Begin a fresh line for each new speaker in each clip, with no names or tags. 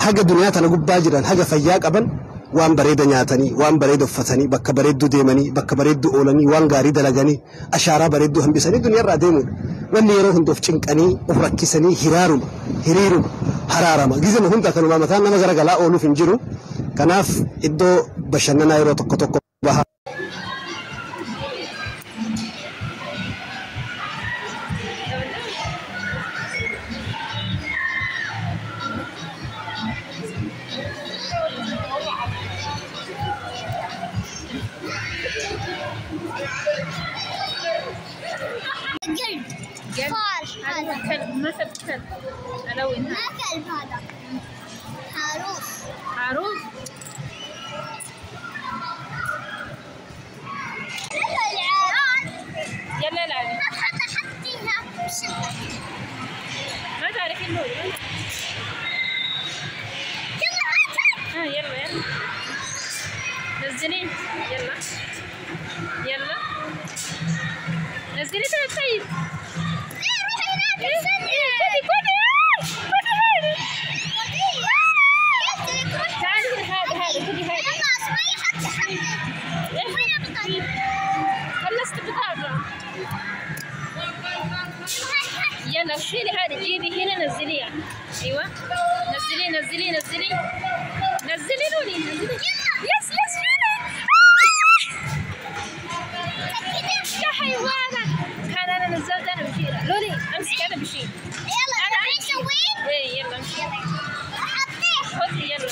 حاجة دنيا تنقب باجرا حاجة فياك أبن وان بريد نياتني وان بريد فتني بك بريد ديمني بك بريد أولني وان غاري دلغني أشارة بريد هم بسني دنيا راديمون وان يروحون دوفشنك أني أفركسني هريرو حرارما جزء مهم تكلم ما مثلا نما زرق لا أولو فنجرو كناف إدو بشننا يرو تكو بها
هذا كلب ما شفت كلب ألون
ما كلب هذا عروس
عروس يلا لعبي
حطيها
ما تعرفي اللون يلا نزلي يلا نزلي طيب خلصت بطاقة يلا شيلي هذه جيبي هنا نزليها ايوه نزلي لوني يس شيلي يا حيوانة كان انا نزلت انا بشيلها لوني امسك انا بشيل
يلا انا اسوي
ايه يلا امشي خذي يلا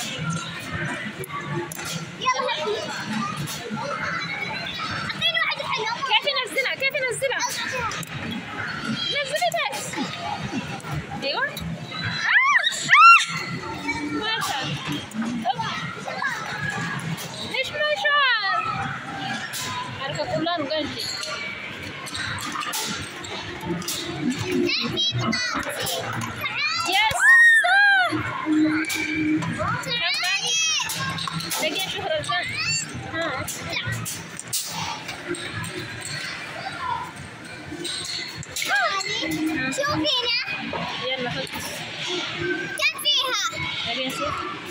اعطيني واحد حلو
كيف نزلها نزلي بس ايوه ما شاء ليش ما شاء حركة كلها نقلتي يس لقيت شهر الجن
شوفينا
يلا خذ
كم فيها؟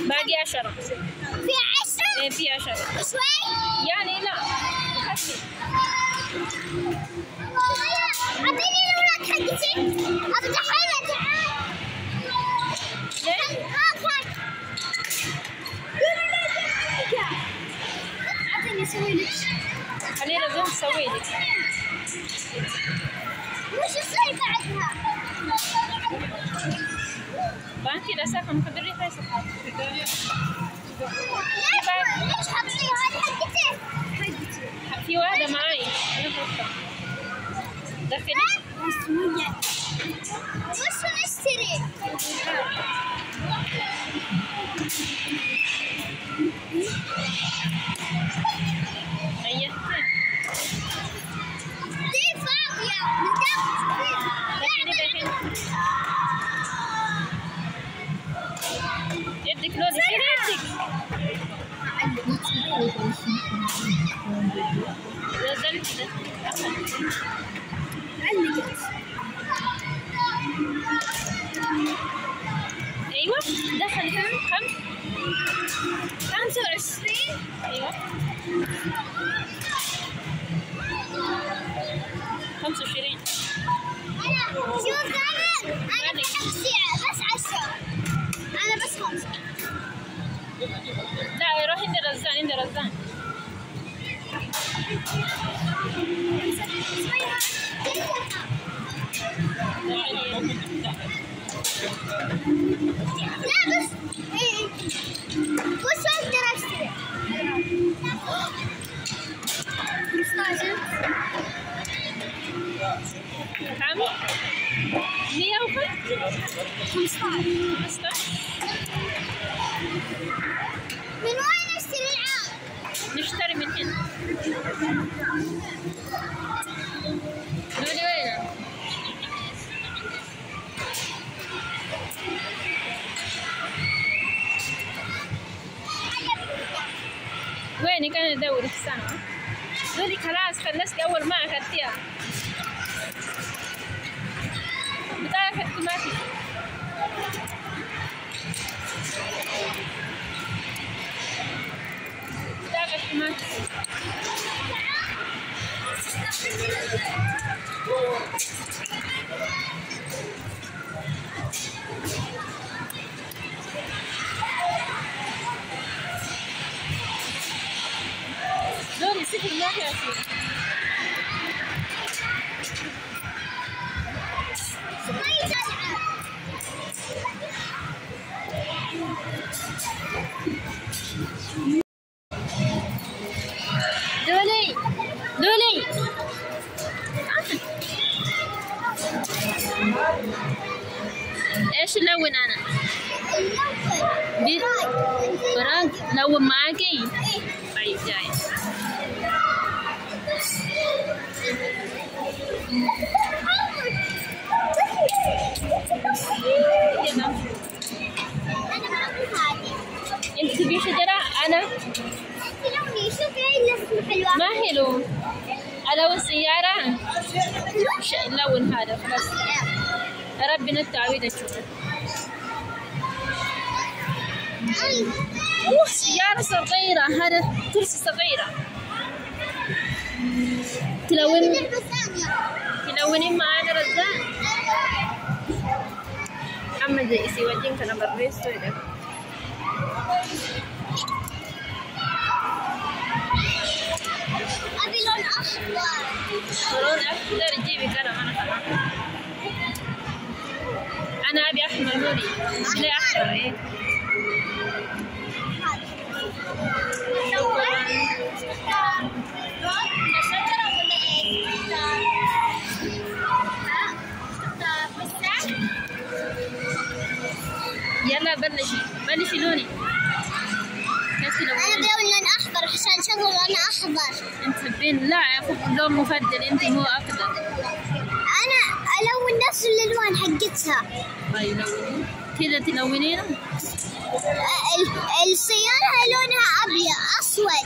باقي 10
في 10؟
ايه في 10
شوي؟
يعني لا خفي
اعطيني الاولاد حقتي افتحها تعال هاك اعطيني اسوي لك
خلينا زين نسوي لك
وش يصير بعدها؟
بانكي لا ساكن مقدري خايسة
ليش حطيها هذه حقتي؟
في واحدة معي دخلي
وش نشتري؟ دي فاضية من
يدك لودي شيلي يدك نزلت ايوه دخل كم 25 ايوه 25
شوف انا بحب بس 10 انا بس 5
لا روح عند رزان
لا بس وش اقدر اشتري؟ 15
كم؟ 15
من وين اشتري العاب؟
نشتري من هنا دولي وين؟ ويني كان ادور السنة دولي خلاص خلصت اول ما اخذتيها بتاعك ما في ما تفوت. دوري صفر ما في أسئلة. دولي دولي ايش نلون انا؟ فراغ لون معاكي؟ طيب جاي. انت تبي شجرة؟ انا
لوني شوفي هاي اللي حلوة.
ما حلو. الون السيارة؟ اللون هذا خلاص. يا ربنا التعويض تشوفه. اوه سيارة صغيرة، هذا كرسي صغيرة. تلونين معانا رزان. محمد زي يسوي كنا بريس ولا
أبي لون أحمر.
لون أخضر جيبي كلام أنا كمان. أنا أبي أحمر نوري. لا أحمر إيه. يلا بلشي لوني. كيف تلونين؟
أنا بلون لون أخضر عشان شغل لون أخضر.
أنت تحبين لا لون مفضل أنت مو أخضر.
أنا ألون نفس الألوان حقتها.
طيب لونين كذا تلونين.
السيارة لونها أبيض أسود.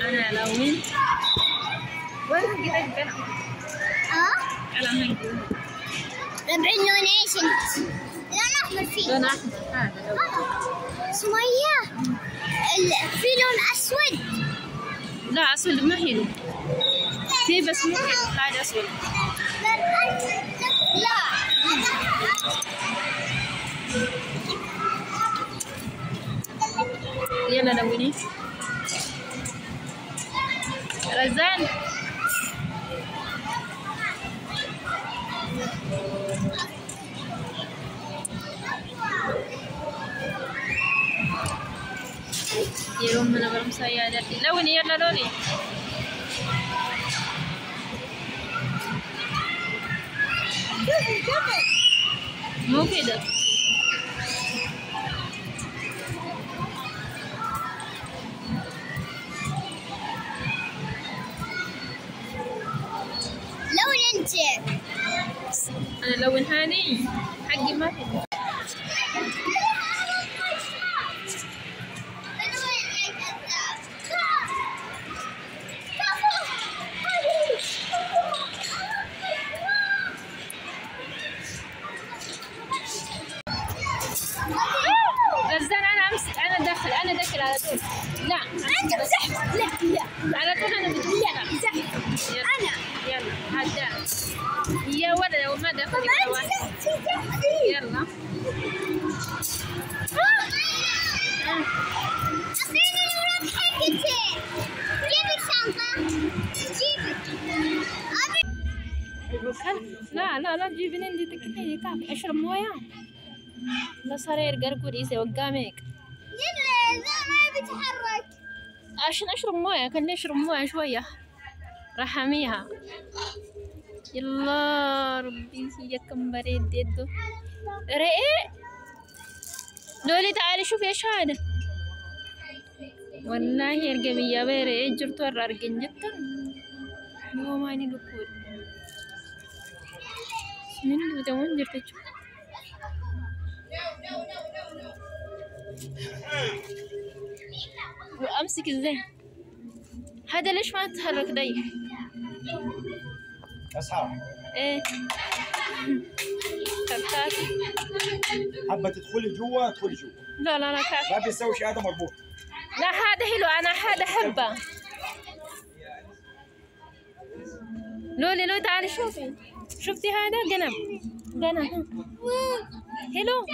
أنا ألون. وين هنجيب القلم؟ قلم هنجيب.
ربعين لون إيش أنت؟ لون أحمر فيه.
لون أحمر هذا.
سمية في لون أسود.
لا أسود ما حلو. في بس مو حلو هذا أسود.
لا.
يلا لوني. رزان. يروم من برم سيادتي لوني يلا لوني. مو كده.
لون انت.
انا لون هاني حقي ما في. رزان انا امسك انا داخل على طول. لا
انت مسحت. لا
على طول انا بدي.
لا مسحت. انا
يلا هدا يا ولد وما دخل يلا.
أعطيني الورق حقتي. جيبي الشنطة. جيبي.
لا تجيبين عندي تكفيني كاف اشرب مويه. لا صار قرقور يسوي قدامك.
يلا ما بيتحرك.
عشان اشرب مويه كان اشرب مويه شويه راح اميها. يلا ربي يكم بريد يدو رئي لولي تعالي شوفي ايش هذا. والله يرقبي يا بيري جرت ورا ارقن جدا. هو ماني لكول من اللي بدون جرت تشوف. وامسك ازاي هذا ليش ما تتحرك داي؟
أصحاب
ايه خفتاكي.
حابة تدخلي جوا ادخلي جوا.
لا كافي.
ما بيسوي شيء هذا مربوط.
لا هذا حلو، أنا هذا أحبه. لولي تعالي شوفي، شفتي هذا قنب حلو.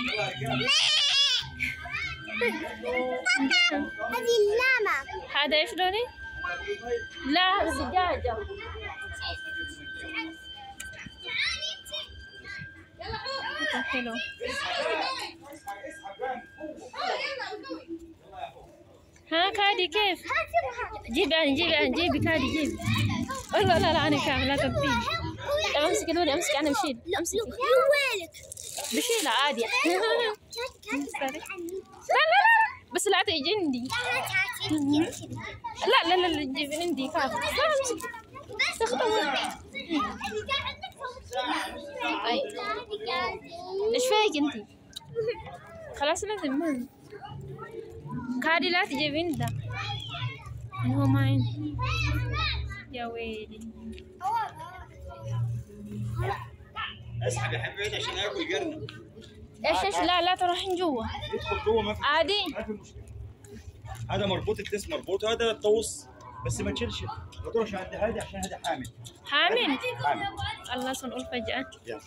هذه اللاما.
هذا ايش لولي؟ لا هذا دجاجة. حلو. ها كادي كيف؟ جيبي كادي جيبي. لا أنا كامل لا تبين. امسك لولي، امسك أنا بشيل. امسك
وينك؟
بشيل عادي. لا بس لا جندي. لا جيب عندي كافي. ايش فيك انتي؟ خلاص لازم ما كادي لا تجيبين ده. هو ما عندي يا ويلي.
اسحب يا حبيبي عشان اكل قرنه.
ايش لا تروحين جوا.
ادخل جوه ما في
عادي.
مشكله. هذا مربوط، التست مربوط، هذا الطوس بس ما تشيلش. ما تروحش عند هذه عشان هذا حامل.
الله صنقول فجأة.
يلا.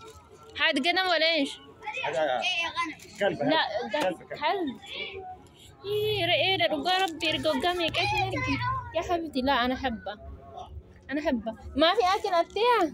هذا غنم ولا ايش؟
هذا كلب.
لا
كلب.
كلب. ايه ربي رقامي كيف نرقي يا حبيبتي. لا انا حبه ما في اكل اتيها.